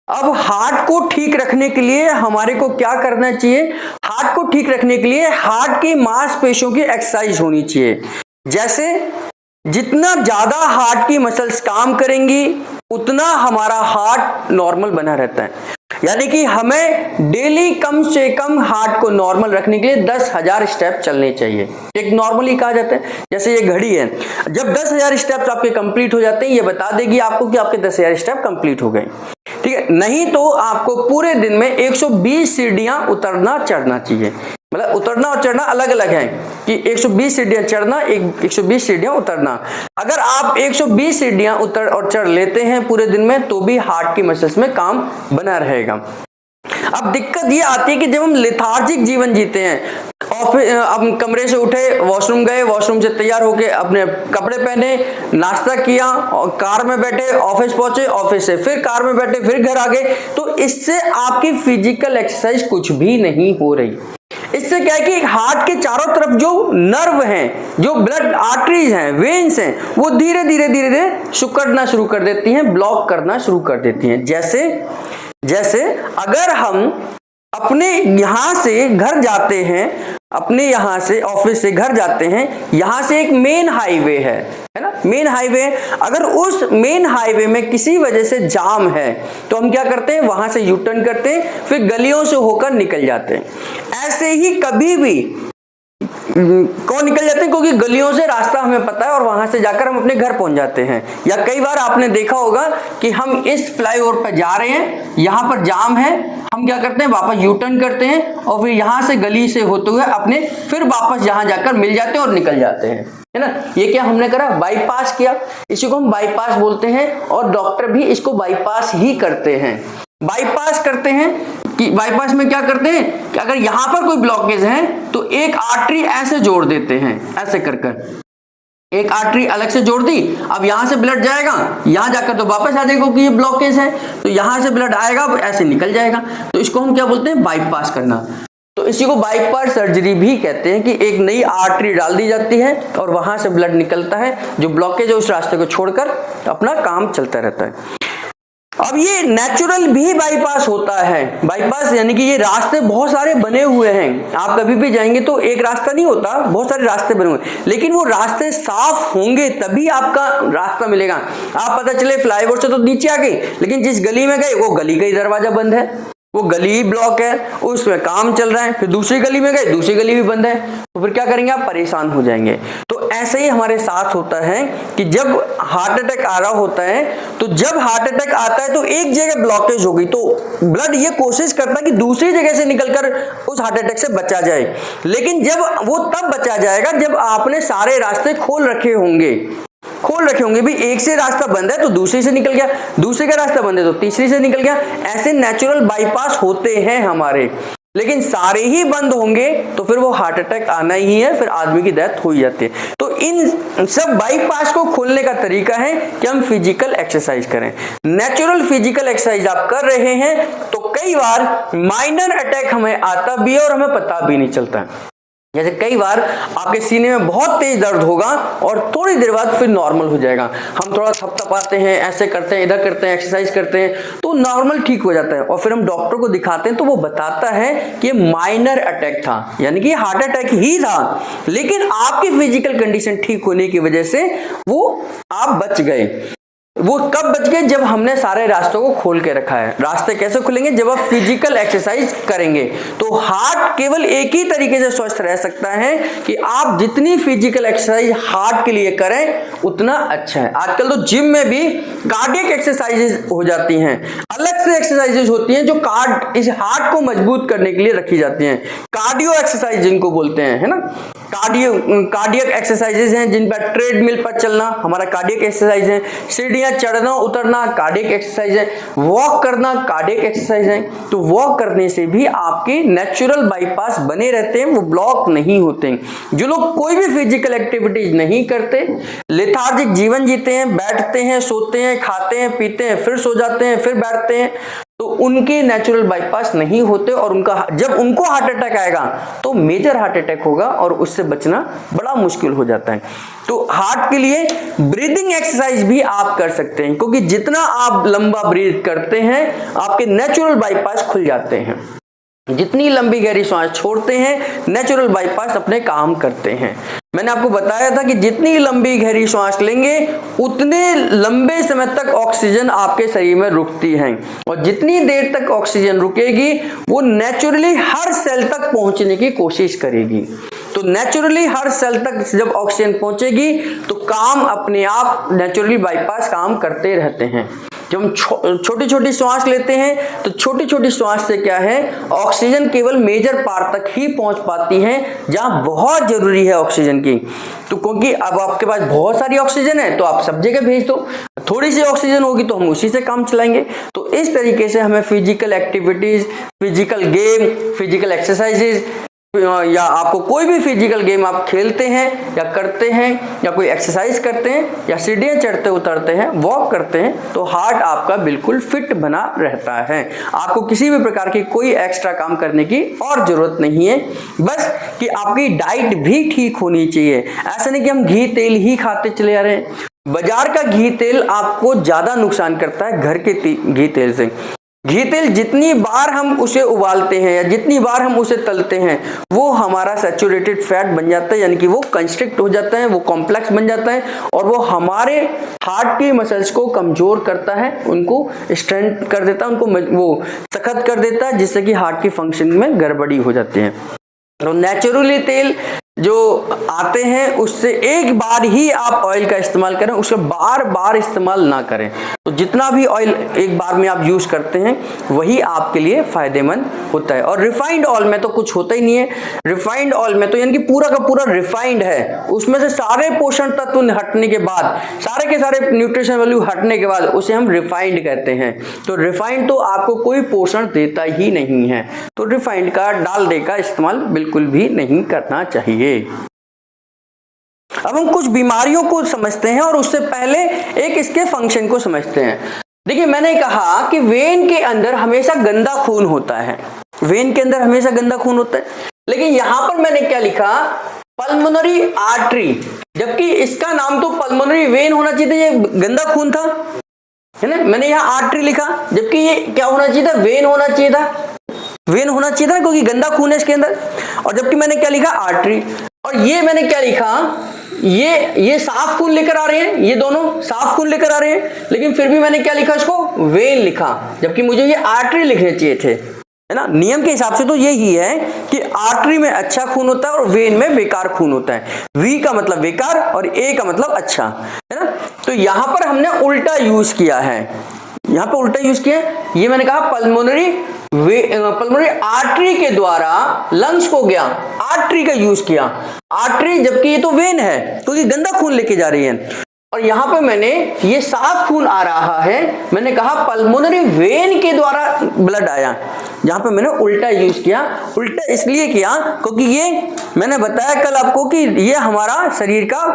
अब हार्ट को ठीक रखने के लिए हमारे को क्या करना चाहिए? हार्ट को ठीक रखने के लिए हार्ट की मांसपेशियों की एक्सरसाइज होनी चाहिए। जैसे जितना ज्यादा हार्ट की मसल्स काम करेंगी उतना हमारा हार्ट नॉर्मल बना रहता है। यानी कि हमें डेली कम से कम हार्ट को नॉर्मल रखने के लिए 10,000 स्टेप चलने चाहिए। एक नॉर्मली कहा जाता है, जैसे ये घड़ी है, जब 10,000 स्टेप्स आपके कंप्लीट हो जाते हैं ये बता देगी आपको कि आपके 10,000 स्टेप कंप्लीट हो गए। ठीक है, नहीं तो आपको पूरे दिन में 120 सीढ़ियां उतरना चढ़ना चाहिए। मतलब उतरना और चढ़ना अलग अलग है कि 120 सीढ़ियां चढ़ना, 120 सीढ़ियां उतरना। अगर आप 120 सीढ़ियां उतर और चढ़ लेते हैं पूरे दिन में तो भी हार्ट की मसल्स में काम बना रहेगा। अब दिक्कत ये आती है कि जब हम लेथार्जिक जीवन जीते हैं, अब कमरे से उठे, वॉशरूम गए, वॉशरूम से तैयार होके अपने कपड़े पहने, नाश्ता किया और कार में बैठे, ऑफिस पहुंचे, ऑफिस से फिर कार में बैठे, फिर घर आ गए, तो इससे आपकी फिजिकल एक्सरसाइज कुछ भी नहीं हो रही। इससे क्या है कि हार्ट के चारों तरफ जो नर्व हैं, जो ब्लड आर्टरीज हैं, वेन्स हैं, वो धीरे धीरे सिकुड़ना शुरू कर देती हैं, ब्लॉक करना शुरू कर देती हैं। जैसे अगर हम अपने यहां से घर जाते हैं, अपने यहां से ऑफिस से घर जाते हैं, यहां से एक मेन हाईवे है ना, मेन हाईवे। अगर उस मेन हाईवे में किसी वजह से जाम है तो हम क्या करते हैं, वहां से यू टर्न करते हैं, फिर गलियों से होकर निकल जाते हैं। ऐसे ही कभी भी कौन निकल जाते हैं, क्योंकि गलियों से रास्ता हमें पता है और वहां से जाकर हम अपने घर पहुंच जाते हैं। या कई बार आपने देखा होगा कि हम इस फ्लाईओवर पर जा रहे हैं, यहां पर जाम है, हम क्या करते हैं, वापस यू टर्न करते हैं और फिर यहां से गली से होते हुए अपने फिर वापस यहां जाकर मिल जाते हैं और निकल जाते हैं, है ना। ये क्या हमने करा, बाईपास किया। इसी को हम बाईपास बोलते हैं और डॉक्टर भी इसको बाईपास ही करते हैं। बाईपास करते हैं कि बाईपास में क्या करते हैं कि अगर यहां पर कोई ब्लॉकेज है तो एक आर्टरी ऐसे जोड़ देते हैं, ऐसे कर एक आर्टरी अलग से जोड़ दी। अब यहां से ब्लड जाएगा, यहां जाकर तो वापस आ जाएगा क्योंकि ये ब्लॉकेज है, तो यहां से ब्लड आएगा ऐसे निकल जाएगा। तो इसको हम क्या बोलते हैं, बाईपास करना। तो इसी को बाईपास सर्जरी भी कहते हैं कि एक नई आर्टरी डाल दी जाती है और वहां से ब्लड निकलता है, जो ब्लॉकेज है उस रास्ते को छोड़कर अपना काम चलता रहता है। अब ये नेचुरल भी बाईपास होता है। बाईपास यानी कि ये रास्ते बहुत सारे बने हुए हैं, आप कभी भी जाएंगे तो एक रास्ता नहीं होता, बहुत सारे रास्ते बने हुए, लेकिन वो रास्ते साफ होंगे तभी आपका रास्ता मिलेगा। आप पता चले फ्लाईओवर से तो नीचे आ गए, लेकिन जिस गली में गए वो गली का ही दरवाजा बंद है, वो गली ब्लॉक है, उसमें काम चल रहा है। फिर दूसरी गली में गए, दूसरी गली भी बंद है, तो फिर क्या करेंगे, आप परेशान हो जाएंगे। तो ऐसे ही हमारे साथ होता है कि जब हार्ट अटैक आ रहा होता है, तो जब हार्ट अटैक आता है तो एक जगह ब्लॉकेज हो गई तो ब्लड ये कोशिश करता है कि दूसरी जगह से निकलकर उस हार्ट अटैक से बचा जाए। लेकिन जब वो तब बचा जाएगा जब आपने सारे रास्ते खोल रखे होंगे भी। एक से रास्ता बंद है तो दूसरी से निकल गया, दूसरे का रास्ता बंद है तो तीसरी से निकल गया। ऐसे नेचुरल बाईपास होते हैं हमारे, लेकिन सारे ही बंद होंगे तो फिर वो हार्ट अटैक आना ही है, फिर आदमी की डेथ हो ही जाती है। तो इन सब बाईपास को खोलने का तरीका है कि हम फिजिकल एक्सरसाइज करें। नेचुरल फिजिकल एक्सरसाइज आप कर रहे हैं तो कई बार माइनर अटैक हमें आता भी है और हमें पता भी नहीं चलता। जैसे कई बार आपके सीने में बहुत तेज दर्द होगा और थोड़ी देर बाद फिर नॉर्मल हो जाएगा। हम थोड़ा थपथपाते हैं, ऐसे करते हैं, इधर करते हैं, एक्सरसाइज करते हैं तो नॉर्मल ठीक हो जाता है और फिर हम डॉक्टर को दिखाते हैं तो वो बताता है कि माइनर अटैक था, यानी कि हार्ट अटैक ही था, लेकिन आपकी फिजिकल कंडीशन ठीक होने की वजह से वो आप बच गए। वो कब बच गए, जब हमने सारे रास्तों को खोल के रखा है। रास्ते कैसे खुलेंगे, जब आप फिजिकल एक्सरसाइज करेंगे। तो हार्ट केवल एक ही तरीके से स्वस्थ रह सकता है कि आप जितनी फिजिकल एक्सरसाइज हार्ट के लिए करें उतना अच्छा है। आजकल तो जिम में भी कार्डियक एक्सरसाइजेज हो जाती हैं, अलग से एक्सरसाइजेज होती हैं जो इस हार्ट को मजबूत करने के लिए रखी जाती हैं। कार्डियो एक्सरसाइज जिनको बोलते हैं, है ना, कार्डियक एक्सरसाइजेज हैं जिन पर ट्रेडमिल पर चलना हमारा कार्डियक एक्सरसाइज है, सीढ़ियां चढ़ना उतरना कार्डियक एक्सरसाइज है, वॉक करना कार्डियक एक्सरसाइज है। तो वॉक करने से भी आपके नेचुरल बाईपास बने रहते हैं, वो ब्लॉक नहीं होते हैं। जो लोग कोई भी फिजिकल एक्टिविटीज नहीं करते, लेथार्जिक जीवन जीते हैं, बैठते हैं, सोते हैं, खाते हैं, पीते हैं, फिर सो जाते हैं, फिर बैठते हैं, तो उनके नेचुरल बाईपास नहीं होते और उनका जब उनको हार्ट अटैक आएगा तो मेजर हार्ट अटैक होगा और उससे बचना बड़ा मुश्किल हो जाता है। तो हार्ट के लिए ब्रीदिंग एक्सरसाइज भी आप कर सकते हैं, क्योंकि जितना आप लंबा ब्रीथ करते हैं आपके नेचुरल बाईपास खुल जाते हैं। जितनी लंबी गहरी सांस छोड़ते हैं नेचुरल बाईपास अपने काम करते हैं। मैंने आपको बताया था कि जितनी लंबी गहरी सांस लेंगे उतने लंबे समय तक ऑक्सीजन आपके शरीर में रुकती है, और जितनी देर तक ऑक्सीजन रुकेगी वो नेचुरली हर सेल तक पहुंचने की कोशिश करेगी। तो नेचुरली हर सेल तक जब ऑक्सीजन पहुंचेगी तो काम अपने आप नेचुरली बाईपास काम करते रहते हैं। जब हम छोटी छोटी श्वास लेते हैं तो छोटी छोटी श्वास से क्या है, ऑक्सीजन केवल मेजर पार्ट तक ही पहुंच पाती है जहां बहुत जरूरी है ऑक्सीजन की। तो क्योंकि अब आपके पास बहुत सारी ऑक्सीजन है तो आप सब जगह भेज दो, थोड़ी सी ऑक्सीजन होगी तो हम उसी से काम चलाएंगे। तो इस तरीके से हमें physical activities, physical game, physical exercises, या आपको कोई भी फिजिकल गेम आप खेलते हैं या करते हैं या कोई एक्सरसाइज करते हैं या सीढ़ियां चढ़ते उतरते हैं, वॉक करते हैं, तो हार्ट आपका बिल्कुल फिट बना रहता है। आपको किसी भी प्रकार की कोई एक्स्ट्रा काम करने की और जरूरत नहीं है, बस कि आपकी डाइट भी ठीक होनी चाहिए। ऐसा नहीं कि हम घी तेल ही खाते चले आ रहे हैं। बाजार का घी तेल आपको ज्यादा नुकसान करता है घर के घी तेल से। घी तेल जितनी बार हम उसे उबालते हैं या जितनी बार हम उसे तलते हैं वो हमारा सैचुरेटेड फैट बन जाता है, यानी कि वो कंस्ट्रिक्ट हो जाता है, वो कॉम्प्लेक्स बन जाता है और वो हमारे हार्ट के मसल्स को कमजोर करता है, उनको स्ट्रेंथ कर देता है, उनको वो सख्त कर देता है, जिससे कि हार्ट की फंक्शन में गड़बड़ी हो जाती है। तो नेचुरली तेल जो आते हैं उससे एक बार ही आप ऑयल का इस्तेमाल करें, उसे बार बार इस्तेमाल ना करें। तो जितना भी ऑयल एक बार में आप यूज करते हैं वही आपके लिए फायदेमंद होता है। और रिफाइंड ऑयल में तो कुछ होता ही नहीं है। रिफाइंड ऑयल में तो यानी कि पूरा का पूरा रिफाइंड है, उसमें से सारे पोषण तत्व हटने के बाद, सारे के सारे न्यूट्रिशन वैल्यू हटने के बाद उसे हम रिफाइंड कहते हैं। तो रिफाइंड तो आपको कोई पोषण देता ही नहीं है, तो रिफाइंड का, डालडे का इस्तेमाल बिल्कुल भी नहीं करना चाहिए। अब हम कुछ बीमारियों को समझते हैं और उससे पहले एक इसके फंक्शन को समझते हैं। देखिए, मैंने कहा कि वेन के अंदर हमेशा गंदा खून होता है, वेन के अंदर हमेशा गंदा खून होता है, लेकिन यहां पर मैंने क्या लिखा, पल्मोनरी आर्टरी, जबकि इसका नाम तो पल्मोनरी वेन होना चाहिए था, ये गंदा खून था, है ना। मैंने यहाँ आर्टरी लिखा जबकि ये क्या होना चाहिए था, वेन होना चाहिए था, वेन होना चाहिए था क्योंकि गंदा खून है इसके अंदर। और जबकि मैंने क्या लिखा, आर्टरी। और ये मैंने क्या लिखा, ये साफ खून लेकर आ रहे हैं, ये दोनों साफ खून लेकर आ रहे हैं, लेकिन फिर भी मैंने क्या लिखा, इसको वेन लिखा, जबकि मुझे ये आर्टरी लिखने चाहिए थे, है ना। नियम के हिसाब से तो यही है कि आर्टरी में अच्छा खून होता है और वेन में बेकार खून होता है। वी का मतलब बेकार और ए का मतलब अच्छा, है ना। तो यहां पर हमने उल्टा यूज किया है, यहां पर उल्टा यूज किया है। ये मैंने कहा पल्मोनरी आर्टरी के द्वारा लंग्स को गया, आर्टरी का यूज किया, आर्टरी, जबकि ये तो वेन है क्योंकि गंदा खून लेके जा रही है। और यहां पे मैंने ये साफ खून आ रहा है, मैंने कहा पल्मोनरी वेन के द्वारा ब्लड आया, जहां पे मैंने उल्टा यूज किया। उल्टा इसलिए किया क्योंकि ये मैंने बताया कल आपको कि ये हमारा शरीर का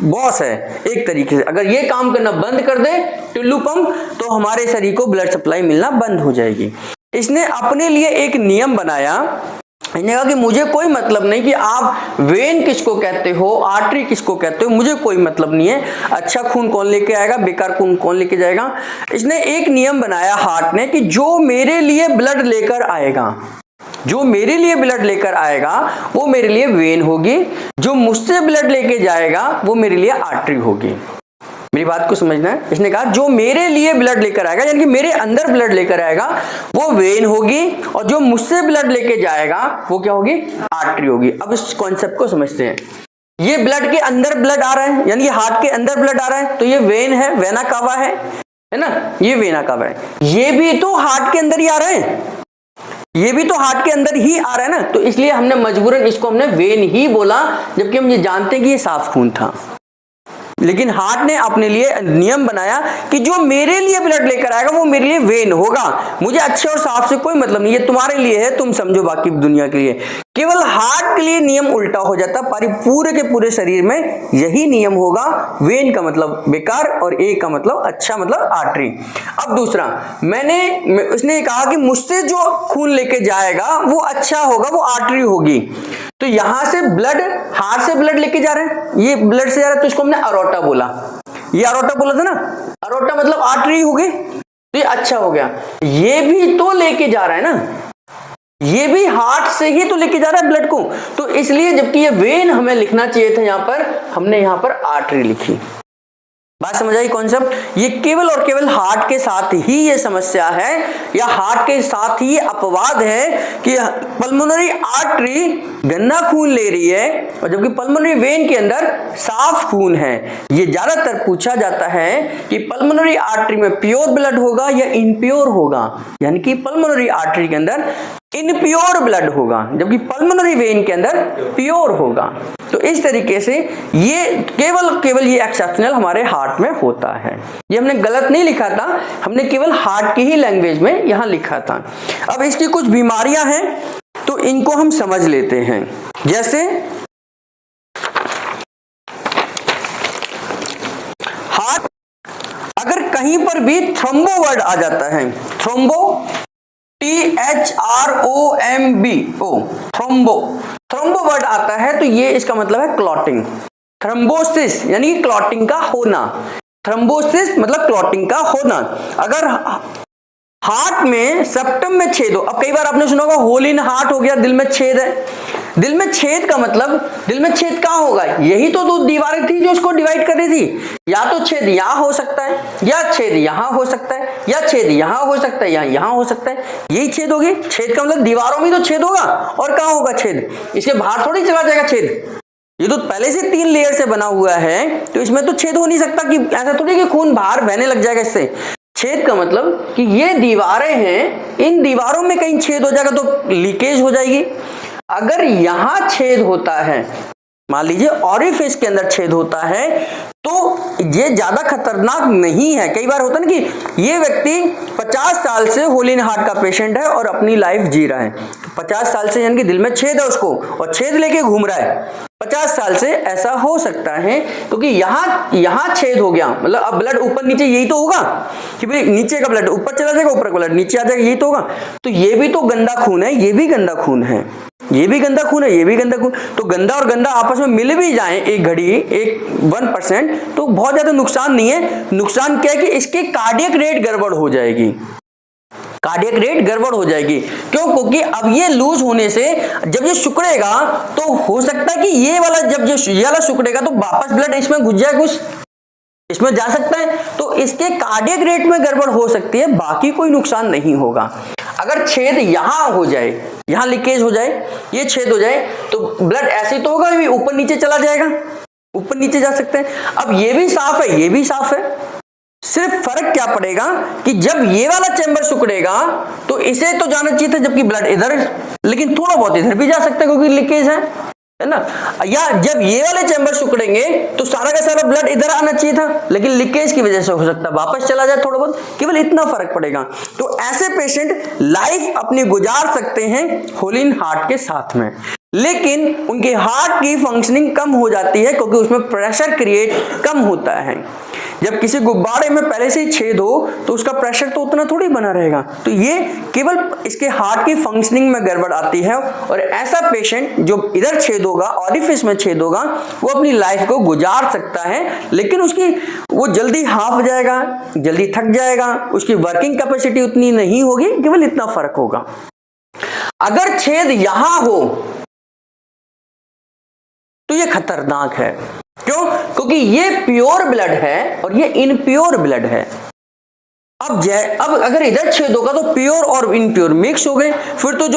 बॉस है एक तरीके से। अगर ये काम करना बंद कर दे टुल्लू पंप, तो हमारे शरीर को ब्लड सप्लाई मिलना बंद हो जाएगी। इसने अपने लिए एक नियम बनाया, इसने कहा कि मुझे कोई मतलब नहीं कि आप वेन किसको कहते हो, आर्टरी किसको कहते हो, मुझे कोई मतलब नहीं है। अच्छा खून कौन लेके आएगा, बेकार खून कौन लेके जाएगा। इसने एक नियम बनाया हार्ट ने कि जो मेरे लिए ब्लड लेकर आएगा, जो मेरे लिए ब्लड लेकर आएगा वो मेरे लिए वेन होगी, जो मुझसे ब्लड लेके जाएगा वो मेरे लिए आर्टरी होगी। मेरी बात को समझना है। इसने कहा जो मेरे लिए ब्लड लेकर आएगा, यानी कि मेरे अंदर ब्लड लेकर आएगा, वो वेन होगी, और जो मुझसे ब्लड लेके जाएगा वो क्या होगी, आर्टरी होगी। अब इस कॉन्सेप्ट को समझते हैं। ये ब्लड के अंदर ब्लड आ रहा है, यानी हार्ट के अंदर ब्लड आ रहा है, तो ये वेन है, वेना कावा है ना, ये वेना कावा है। ये भी तो हार्ट के अंदर ही आ रहा है, ये भी तो हार्ट के अंदर ही आ रहा है ना, तो इसलिए हमने मजबूरन इसको हमने वेन ही बोला, जबकि हम ये जानते हैं कि ये साफ खून था। लेकिन हार्ट ने अपने लिए नियम बनाया कि जो मेरे लिए ब्लड लेकर आएगा वो मेरे लिए वेन होगा, मुझे अच्छे और साफ से कोई मतलब नहीं, ये तुम्हारे लिए है, तुम समझो, बाकी दुनिया के लिए। केवल हार्ट के लिए नियम उल्टा हो जाता, पूरे के पूरे शरीर में यही नियम होगा, वेन का मतलब बेकार और ए का मतलब अच्छा, मतलब आर्टरी। अब दूसरा, उसने कहा कि मुझसे जो खून लेके जाएगा वो अच्छा होगा, वो आर्टरी होगी। तो यहां से ब्लड, हार्ट से ब्लड लेके जा रहे हैं, ये ब्लड से जा रहा है, तो इसको हमने अरोटा बोला, ये अरोटा बोला था ना, अरोटा मतलब आर्टरी हो गई, तो ये अच्छा हो गया। ये भी तो लेके जा रहा है ना, ये भी हार्ट से ही तो लेके जा रहा है ब्लड को, तो इसलिए जबकि ये वेन हमें लिखना चाहिए था, यहां पर हमने यहां पर आर्टरी लिखी। बात समझ आई कॉन्सेप्ट? ये केवल और केवल हार्ट के साथ ही ये समस्या है, या हार्ट के साथ ही ये अपवाद है कि पल्मोनरी आर्टरी गंदा खून ले रही है और जबकि पल्मोनरी वेन के अंदर साफ खून है। ये ज्यादातर पूछा जाता है कि पल्मोनरी आर्टरी में प्योर ब्लड होगा या इनप्योर होगा, यानी कि पल्मोनरी आर्टरी के अंदर इनप्योर ब्लड होगा जबकि पल्मोनरी वेन के अंदर प्योर होगा। तो इस तरीके से ये केवल ये एक्सेप्शनल हमारे हार्ट में होता है। ये हमने गलत नहीं लिखा था, हमने केवल हार्ट की ही लैंग्वेज में यहां लिखा था। अब इसकी कुछ बीमारियां हैं तो इनको हम समझ लेते हैं। जैसे हार्ट, अगर कहीं पर भी थ्रोम्बो वर्ड आ जाता है, थ्रोम्बो, THROMBO, थ्रोम्बो वर्ड आता है तो ये इसका मतलब है क्लॉटिंग, थ्रोम्बोसिस यानी कि क्लॉटिंग का होना, थ्रोम्बोसिस मतलब क्लॉटिंग का होना। अगर हार्ट में सेप्टम में छेद हो, अब कई बार आपने सुना होगा होल इन हार्ट हो गया, दिल में छेद है। दिल में छेद का मतलब, दिल में छेद कहां होगा, यही तो दो दीवारें थी जो उसको डिवाइड कर रही थी, या तो छेद यहां हो सकता है, या छेद यहां हो सकता है, या छेद यहां हो सकता है, या यहां हो सकता है, यही छेद होगी। छेद का मतलब दीवारों में तो छेद होगा, और कहां होगा छेद, इसके बाहर थोड़ी चला जाएगा छेद, ये तो पहले से 3 लेयर से बना हुआ है, तो इसमें तो छेद हो नहीं सकता कि ऐसा थोड़ी कि खून बाहर बहने लग जाएगा इससे। छेद का मतलब कि ये दीवारें हैं, इन दीवारों में कहीं छेद हो जाएगा तो लीकेज हो जाएगी। अगर यहां छेद होता है, मान लीजिए ऑरिफिस के अंदर छेद होता है, तो ये ज्यादा खतरनाक नहीं है। कई बार होता है ना कि ये व्यक्ति 50 साल से होल इन हार्ट का पेशेंट है और अपनी लाइफ जी रहा है, तो 50 साल से यानी कि दिल में छेद है उसको और छेद लेके घूम रहा है 50 साल से, ऐसा हो सकता है क्योंकि यहां छेद हो गया, मतलब अब ब्लड ऊपर नीचे यही तो होगा कि भाई नीचे का ब्लड ऊपर चला जाएगा, ऊपर का ब्लड नीचे आ जाएगा, यही तो होगा। तो ये भी तो गंदा खून है, ये भी गंदा खून है, ये भी गंदा खून है, ये भी गंदा खून, तो गंदा और गंदा आपस में मिल भी जाए एक घड़ी, एक 1%, तो बहुत ज्यादा नुकसान नहीं है। नुकसान क्या है कि इसके कार्डियक रेट गड़बड़ हो जाएगी, कार्डियक रेट गड़बड़ हो जाएगी। क्यों? क्योंकि अब ये लूज होने से जब ये सिकुड़ेगा तो हो सकता है कि ये वाला, जब ये वाला सिकुड़ेगा तो वापस ब्लड इसमें घुस जाए, कुछ इसमें जा सकता है, तो इसके कार्डियक रेट में गड़बड़ हो सकती है, बाकी कोई नुकसान नहीं होगा। अगर छेद यहां हो जाए, यहां लीकेज हो जाए, ये छेद हो जाए, तो ब्लड ऐसे तो होगा भी ऊपर नीचे चला जाएगा, ऊपर नीचे जा सकते हैं। अब ये भी साफ है, ये भी साफ है, सिर्फ फर्क क्या पड़ेगा कि जब ये वाला चैम्बर सिकुड़ेगा तो इसे तो जाना चाहिए था, जबकि ब्लड इधर, लेकिन थोड़ा बहुत इधर भी जा सकता है क्योंकि लीकेज है ना। या जब ये वाले चैम्बर सिकुड़ेंगे तो सारा का सारा ब्लड इधर आना चाहिए था, लेकिन लीकेज की वजह से हो सकता है वापस चला जाए थोड़ा बहुत, केवल इतना फर्क पड़ेगा। तो ऐसे पेशेंट लाइफ अपनी गुजार सकते हैं होल इन हार्ट के साथ में, लेकिन उनके हार्ट की फंक्शनिंग कम हो जाती है क्योंकि उसमें प्रेशर क्रिएट कम होता है। जब किसी गुब्बारे में पहले से ही छेद हो तो उसका प्रेशर तो उतना थोड़ी बना रहेगा, तो ये केवल इसके हार्ट की फंक्शनिंग में गड़बड़ आती है। और ऐसा पेशेंट जो इधर छेद होगा, ऑरिफिस में छेद होगा, वो अपनी लाइफ को गुजार सकता है, लेकिन वो जल्दी हाफ जाएगा, जल्दी थक जाएगा, उसकी वर्किंग कैपेसिटी उतनी नहीं होगी, केवल इतना फर्क होगा। अगर छेद यहां हो तो ये खतरनाक है। क्यों? क्योंकि ये प्योर ब्लड है और ये इनप्योर ब्लड है। अब अगर इधर छेद होगा तो प्योर और इनप्योर मिक्स हो गए, फिर तो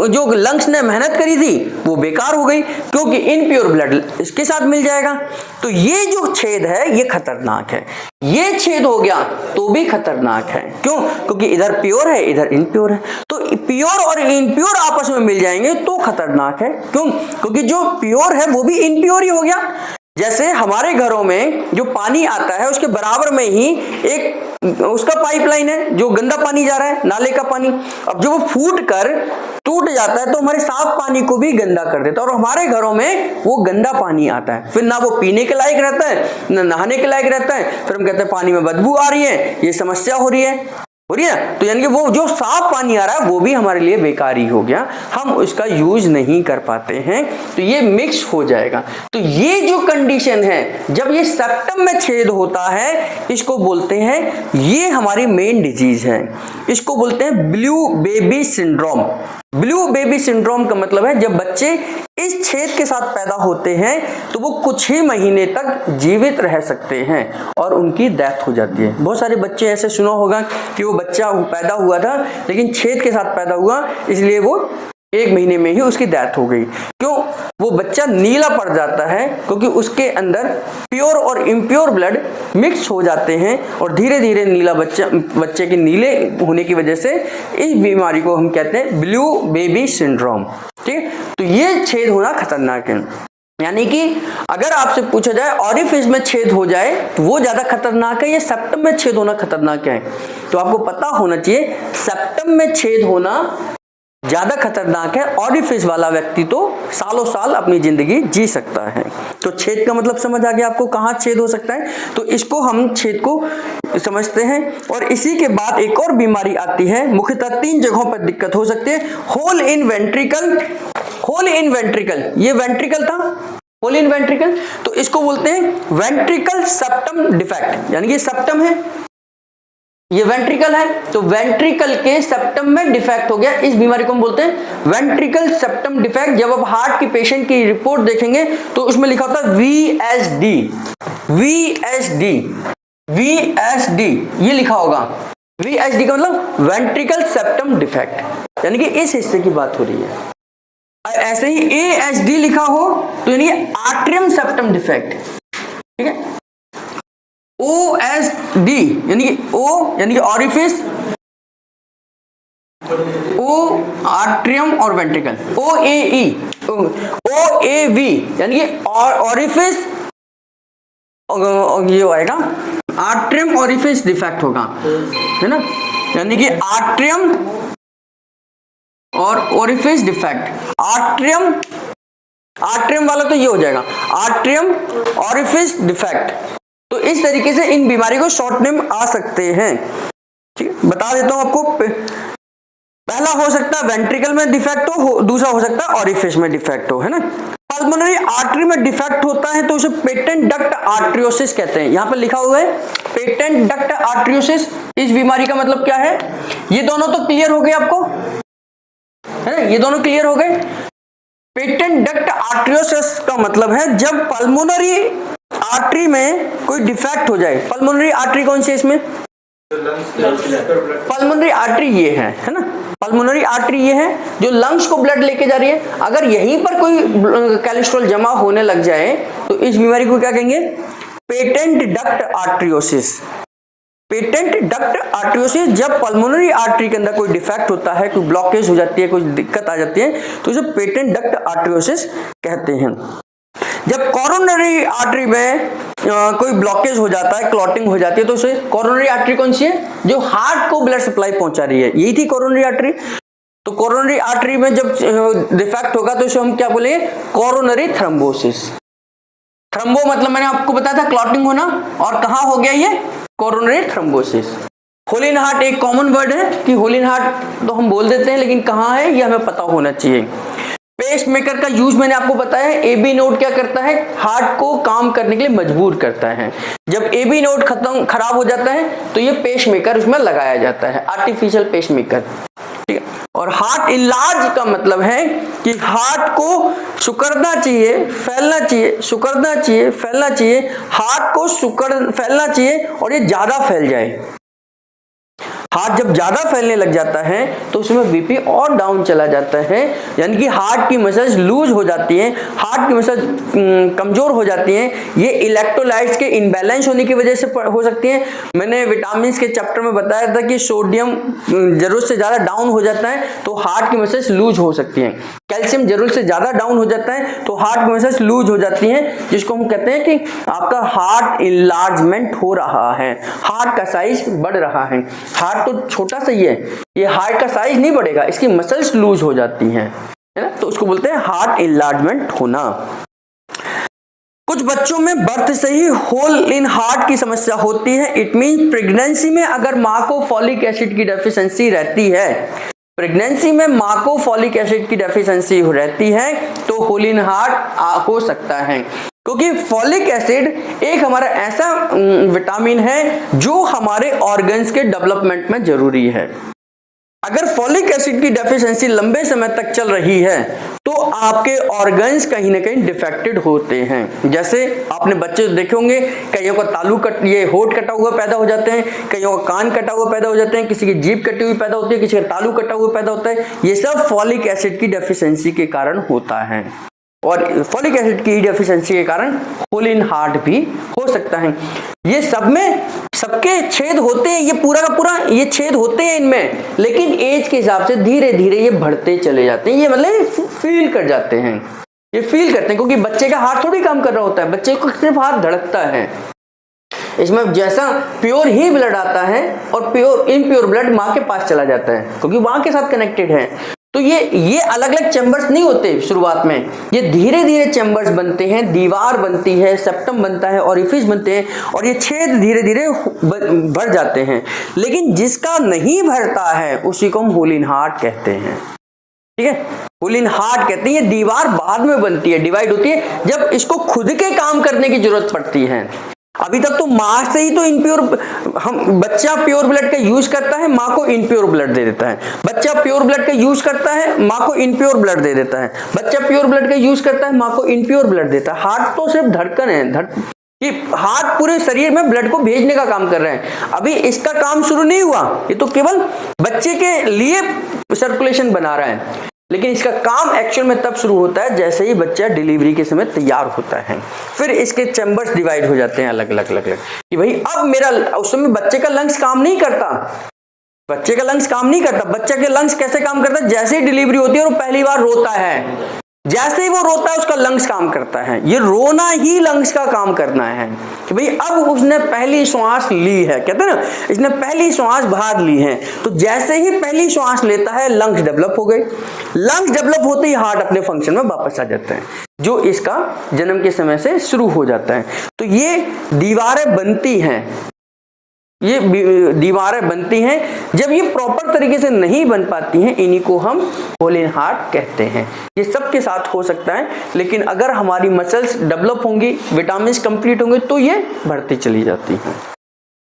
जो लंग्स ने मेहनत करी थी वो बेकार हो गई, क्योंकि इनप्योर ब्लड इसके साथ मिल जाएगा। तो ये जो छेद है ये खतरनाक है, ये छेद हो गया तो भी खतरनाक है। क्यों? क्योंकि इधर प्योर है, इधर इनप्योर है, तो प्योर और इनप्योर आपस में मिल जाएंगे तो खतरनाक है। क्यों? क्योंकि जो प्योर है वो भी इनप्योर ही हो गया, जैसे हमारे घरों में जो पानी आता है उसके बराबर में ही एक उसका पाइपलाइन है, जो गंदा पानी जा रहा है, नाले का पानी। अब जब वो फूट कर टूट जाता है तो हमारे साफ पानी को भी गंदा कर देता है और हमारे घरों में वो गंदा पानी आता है। फिर ना वो पीने के लायक रहता है, ना नहाने के लायक रहता है। फिर हम कहते हैं पानी में बदबू आ रही है, ये समस्या हो रही है ना। तो यानी कि वो जो साफ पानी आ रहा है वो भी हमारे लिए बेकार ही हो गया, हम उसका यूज नहीं कर पाते हैं, तो ये मिक्स हो जाएगा। तो ये जो कंडीशन है, जब ये सेप्टम में छेद होता है, इसको बोलते हैं, ये हमारी मेन डिजीज है, इसको बोलते हैं blue baby syndrome. Blue baby syndrome का मतलब है जब बच्चे इस छेद के साथ पैदा होते हैं तो वो कुछ ही महीने तक जीवित रह सकते हैं और उनकी डेथ हो जाती है। बहुत सारे बच्चे ऐसे सुना होगा कि वो बच्चा पैदा हुआ था लेकिन छेद के साथ पैदा हुआ, इसलिए वो 1 महीने में ही उसकी डेथ हो गई। क्यों? वो बच्चा नीला पड़ जाता है क्योंकि उसके अंदर प्योर और इम्प्योर ब्लड मिक्स हो जाते हैं और धीरे धीरे नीला बच्चे के नीले होने की वजह से इस बीमारी को हम कहते हैं ब्लू बेबी सिंड्रोम। ठीक है, तो ये छेद होना खतरनाक है। यानी कि अगर आपसे पूछा जाए ऑरिफिस में छेद हो जाए तो वो ज्यादा खतरनाक है या सेप्टम में छेद होना खतरनाक है, तो आपको पता होना चाहिए सेप्टम में छेद होना ज्यादा खतरनाक है। ऑरिफिस वाला व्यक्ति तो सालों साल अपनी जिंदगी जी सकता है। तो छेद का मतलब समझ आ गया आपको, कहाँ छेद हो सकता है, तो इसको हम छेद को समझते हैं। और इसी के बाद एक और बीमारी आती है, मुख्यतः 3 जगहों पर दिक्कत हो सकती है। होल इन वेंट्रिकल, होल इन वेंट्रिकल, ये वेंट्रिकल था, होल इन वेंट्रिकल, तो इसको बोलते हैं वेंट्रिकल सेप्टम डिफेक्ट। यानी कि सेप्टम है, ये वेंट्रिकल है, तो वेंट्रिकल के सेप्टम में डिफेक्ट हो गया, इस बीमारी को हम बोलते हैं वेंट्रिकल सेप्टम डिफेक्ट। जब आप हार्ट की पेशेंट की रिपोर्ट देखेंगे तो उसमें लिखा होता है VSD, VSD, VSD, ये लिखा होगा। VSD का मतलब वेंट्रिकल सेप्टम डिफेक्ट, यानी कि इस हिस्से की बात हो रही है। ऐसे ही ASD लिखा हो तो यानी आर्ट्रियम सेप्टम डिफेक्ट। ठीक है, OSD यानी कि O यानी कि ऑरिफिस, O आर्ट्रियम और वेंट्रिकल, OAE, OAV यानी कि ऑरिफिस, ये आएगा आर्ट्रियम ऑरिफिस डिफेक्ट होगा, है ना, यानी कि आर्ट्रियम और ऑरिफिस डिफेक्ट। आर्ट्रियम, आर्ट्रियम वाला तो ये हो जाएगा आर्ट्रियम ऑरिफिस डिफेक्ट। तो इस तरीके से इन बीमारी को शॉर्ट नेम आ सकते हैं। ठीक है, बता देता हूं आपको। पहला हो सकता है वेंट्रिकल में डिफेक्ट हो, दूसरा हो सकता है ऑरिफिस में डिफेक्ट हो, है ना। पल्मोनरी आर्टरी में डिफेक्ट होता है तो उसे पेटेंट डक्ट आर्ट्रियोसिस कहते हैं। यहां पर लिखा हुआ है पेटेंट डक्ट आर्ट्रियोसिस। इस बीमारी का मतलब क्या है, ये दोनों तो क्लियर हो गए आपको, है ना, ये दोनों क्लियर हो गए। पेटेंट डक्ट आर्ट्रियोसिस का मतलब है जब पल्मोनरी आर्टरी में कोई डिफेक्ट हो जाए। पल्मोनरी आर्टरी कौन सी है इसमें, पल्मोनरी आर्टरी ये है ना, पल्मोनरी आर्टरी ये है जो लंग्स को ब्लड लेके जा रही है। अगर यहीं पर कोई कोलेस्ट्रॉल जमा होने लग जाए तो इस बीमारी को क्या कहेंगे, patent duct arteriosus. Patent duct arteriosus, जब पल्मोनरी आर्टरी के अंदर कोई डिफेक्ट होता है, कोई ब्लॉकेज हो जाती है, कोई दिक्कत आ जाती है, तो इसे पेटेंट डक्ट आर्ट्रियोसिस कहते हैं। जब कोरोनरी आर्टरी में कोई ब्लॉकेज हो जाता है, क्लॉटिंग हो जाती है, तो उसे कोरोनरी आर्टरी कौन सी है, जो हार्ट को ब्लड सप्लाई पहुंचा रही है, यही थी कोरोनरी आर्टरी। तो कोरोनरी आर्टरी में जब डिफेक्ट होगा तो इसे हम क्या बोलेंगे, कोरोनरी थ्रोम्बोसिस। थ्रोम्बो मतलब मैंने आपको बताया था क्लॉटिंग होना, और कहां हो गया ये, coronary thrombosis. Hole in heart एक कॉमन वर्ड है कि होल इन हार्ट तो हम बोल देते हैं, लेकिन कहां है ये हमें पता होना चाहिए। पेस मेकर का यूज मैंने आपको बताया है। AB नोड क्या करता है, हार्ट को काम करने के लिए मजबूर करता है। जब AB नोड खराब हो जाता है तो ये पेस मेकर उसमें लगाया जाता है, आर्टिफिशियल पेस मेकर। ठीक है, और हार्ट इलाज का मतलब है कि हार्ट को सिकुड़ना चाहिए, फैलना चाहिए, सिकुड़ना चाहिए, फैलना चाहिए, हार्ट को फैलना चाहिए और ये ज्यादा फैल जाए। हार्ट जब ज्यादा फैलने लग जाता है तो उसमें बीपी और डाउन चला जाता है, यानी कि हार्ट की मसल्स लूज हो जाती हैं, हार्ट की मसल्स कमजोर हो जाती हैं। ये इलेक्ट्रोलाइट्स के इनबैलेंस होने की वजह से हो सकती हैं। मैंने विटामिन के चैप्टर में बताया था कि सोडियम जरूरत से ज्यादा डाउन हो जाता है तो हार्ट की मसल्स लूज हो सकती हैं, कैल्शियम जरूरत से ज्यादा डाउन हो जाता है तो हार्ट की मसल्स लूज हो जाती हैं, जिसको हम कहते हैं कि आपका हार्ट इनलार्जमेंट हो रहा है, हार्ट का साइज बढ़ रहा है। हार्ट तो छोटा सा ही है, ये हार्ट का साइज नहीं बढ़ेगा, इसकी मसल्स लूज हो जाती हैं, है ना, तो उसको बोलते हैं हार्ट इनलार्जमेंट होना। कुछ बच्चों में बर्थ से ही होल इन हार्ट की समस्या होती है। इट मीन प्रेगनेंसी में अगर मां को फॉलिक एसिड की डेफिशिएंसी रहती है, प्रेगनेंसी में मां को फॉलिक एसिड की डेफिशिएंसी रहती है तो होल इन हार्ट हो सकता है, क्योंकि फॉलिक एसिड एक हमारा ऐसा विटामिन है जो हमारे ऑर्गन्स के डेवलपमेंट में जरूरी है। अगर फॉलिक एसिड की डेफिशिएंसी लंबे समय तक चल रही है तो आपके ऑर्गन्स कहीं ना कहीं डिफेक्टेड होते हैं। जैसे आपने बच्चे देखे होंगे, कईयों का तालू ये होठ कटा हुआ पैदा हो जाते हैं, कईयों का कान कटा हुआ पैदा हो जाते हैं, किसी की जीभ कटी हुई पैदा होती है, किसी का तालू कटा हुआ पैदा होता है। ये सब फॉलिक एसिड की डेफिशिएंसी के कारण होता है, और फॉलिक एसिड की डेफिशिएंसी के कारण होल इन हार्ट भी हो सकता है। ये सब में सबके छेद होते हैं, ये पूरा का पूरा ये छेद होते हैं इनमें, लेकिन एज के हिसाब से धीरे धीरे ये बढ़ते चले जाते हैं। ये मतलब फील कर जाते हैं, ये फील करते हैं, क्योंकि बच्चे का हार्ट थोड़ी काम कर रहा होता है, बच्चे को सिर्फ हाथ धड़कता है। इसमें जैसा प्योर ही ब्लड आता है और प्योर इनप्योर ब्लड माँ के पास चला जाता है, क्योंकि माँ के साथ कनेक्टेड है। तो ये अलग अलग चैम्बर्स नहीं होते शुरुआत में, ये धीरे धीरे चैम्बर्स बनते हैं, दीवार बनती है, सेप्टम बनता है, ओरिफिस बनते हैं, और ये छेद धीरे धीरे भर जाते हैं। लेकिन जिसका नहीं भरता है उसी को हम होल इन हार्ट कहते हैं, ठीक है, होल इन हार्ट कहते हैं। ये दीवार बाद में बनती है, डिवाइड होती है जब इसको खुद के काम करने की जरूरत पड़ती है। अभी तक तो माँ से ही तो इनप्योर, हम बच्चा प्योर ब्लड का यूज करता है, माँ को इनप्योर ब्लड दे देता है, बच्चा प्योर ब्लड का यूज करता है, माँ को इनप्योर ब्लड दे देता है, बच्चा प्योर ब्लड का यूज करता है, माँ को इनप्योर ब्लड देता है। हार्ट तो सिर्फ धड़कन है, कि हार्ट पूरे शरीर में ब्लड को भेजने का काम कर रहे हैं। अभी इसका काम शुरू नहीं हुआ, ये तो केवल बच्चे के लिए सर्कुलेशन बना रहा है, लेकिन इसका काम एक्चुअल में तब शुरू होता है जैसे ही बच्चा डिलीवरी के समय तैयार होता है। फिर इसके चैम्बर्स डिवाइड हो जाते हैं अलग अलग अलग अलग, कि भाई अब मेरा, उस समय बच्चे का लंग्स काम नहीं करता, बच्चे का लंग्स काम नहीं करता। बच्चे के लंग्स कैसे काम करता है, जैसे ही डिलीवरी होती है और वो पहली बार रोता है, जैसे ही वो रोता है उसका लंग्स काम करता है। ये रोना ही लंग्स का काम करना है, कि भाई अब उसने पहली श्वास ली है, कहते हैं ना, इसने पहली श्वास बाहर ली है, तो जैसे ही पहली श्वास लेता है लंग्स डेवलप हो गए, लंग्स डेवलप होते ही हार्ट अपने फंक्शन में वापस आ जाता है, जो इसका जन्म के समय से शुरू हो जाता है। तो ये दीवारें बनती हैं, ये दीवारें बनती हैं, जब ये प्रॉपर तरीके से नहीं बन पाती हैं, इन्हीं को हम होल इन हार्ट कहते हैं। ये सबके साथ हो सकता है, लेकिन अगर हमारी मसल्स डेवलप होंगी, विटामिन्स कंप्लीट होंगे तो ये बढ़ती चली जाती हैं,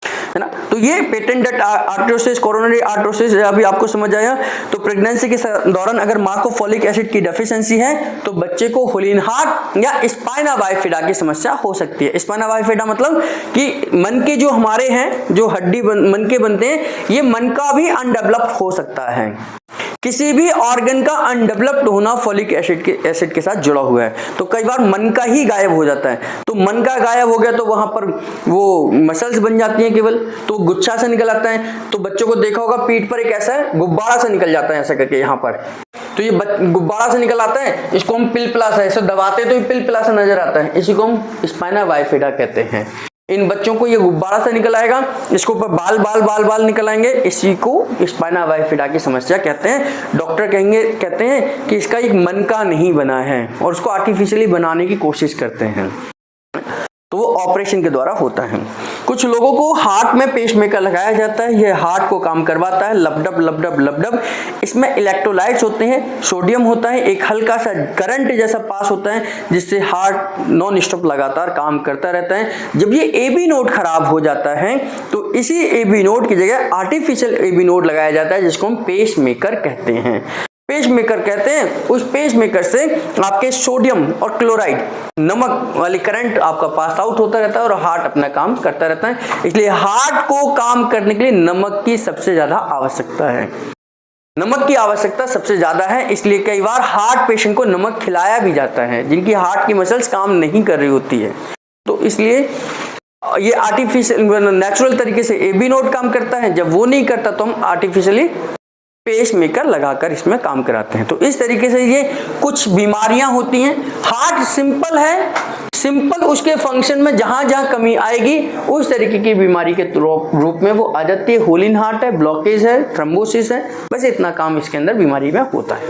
है ना। तो ये पेटेंट डक्ट आर्टरोसिस, कोरोनरी आर्टरोसिस अभी आपको समझ आया। तो प्रेगनेंसी के दौरान अगर माँ को फॉलिक एसिड की डेफिशिएंसी है तो बच्चे को होल इन हार्ट या स्पाइना बाइफिडा की समस्या हो सकती है। स्पाइना बाइफिडा मतलब कि मन के जो हमारे हैं, जो हड्डी मन के बनते हैं, ये मन का भी अनडेवलप्ड हो सकता है। किसी भी ऑर्गन का अनडेवलप्ड होना फॉलिक एसिड के साथ जुड़ा हुआ है। तो कई बार मन का ही गायब हो जाता है, तो मन का गायब हो गया तो वहां पर वो मसल्स बन जाती हैं केवल, तो गुच्छा से निकल आता है। तो बच्चों को देखा होगा पीठ पर एक ऐसा गुब्बारा से निकल जाता है, ऐसा करके यहाँ पर, तो ये गुब्बारा से निकल आता है, इसको हम पिलपिला से ऐसे दबाते तो ये पिलपिला से नजर आता है, इसी को हम स्पाइना बाइफिडा कहते हैं। इन बच्चों को ये गुब्बारा से निकल आएगा, इसको ऊपर बाल बाल बाल बाल निकल आएंगे, इसी को स्पाइना बाइफिडा की समस्या कहते हैं। डॉक्टर कहते हैं कि इसका एक मन का नहीं बना है और उसको आर्टिफिशियली बनाने की कोशिश करते हैं, तो वो ऑपरेशन के द्वारा होता है। कुछ लोगों को हार्ट में पेसमेकर लगाया जाता है, ये हार्ट को काम करवाता है, लबडब लबडब लबडब। इसमें इलेक्ट्रोलाइट्स होते हैं, सोडियम होता है, एक हल्का सा करंट जैसा पास होता है, जिससे हार्ट नॉन स्टॉप लगातार काम करता रहता है। जब ये एबी नोड खराब हो जाता है तो इसी एबी नोड की जगह आर्टिफिशियल एबी नोड लगाया जाता है, जिसको हम पेसमेकर कहते हैं। पेस मेकर कहते हैं, उस पेस मेकर से आपके सोडियम और क्लोराइड नमक वाली करंट आपका पास आउट होता रहता है और हार्ट अपना काम करता रहता है। इसलिए हार्ट को काम करने के लिए नमक की सबसे ज्यादा आवश्यकता है, नमक की आवश्यकता सबसे ज्यादा है। इसलिए कई बार हार्ट पेशेंट को नमक खिलाया भी जाता है जिनकी हार्ट की मसल्स काम नहीं कर रही होती है। तो इसलिए ये आर्टिफिशियल नेचुरल तरीके से ए बी नोड काम करता है, जब वो नहीं करता तो हम आर्टिफिशियली पेस मेकर लगाकर इसमें काम कराते हैं। तो इस तरीके से ये कुछ बीमारियां होती हैं। हार्ट सिंपल है, सिंपल उसके फंक्शन में जहां जहां कमी आएगी उस तरीके की बीमारी के रूप में वो आ जाती है। होल इन हार्ट है, ब्लॉकेज है, थ्रोम्बोसिस है, बस इतना काम इसके अंदर बीमारी में होता है।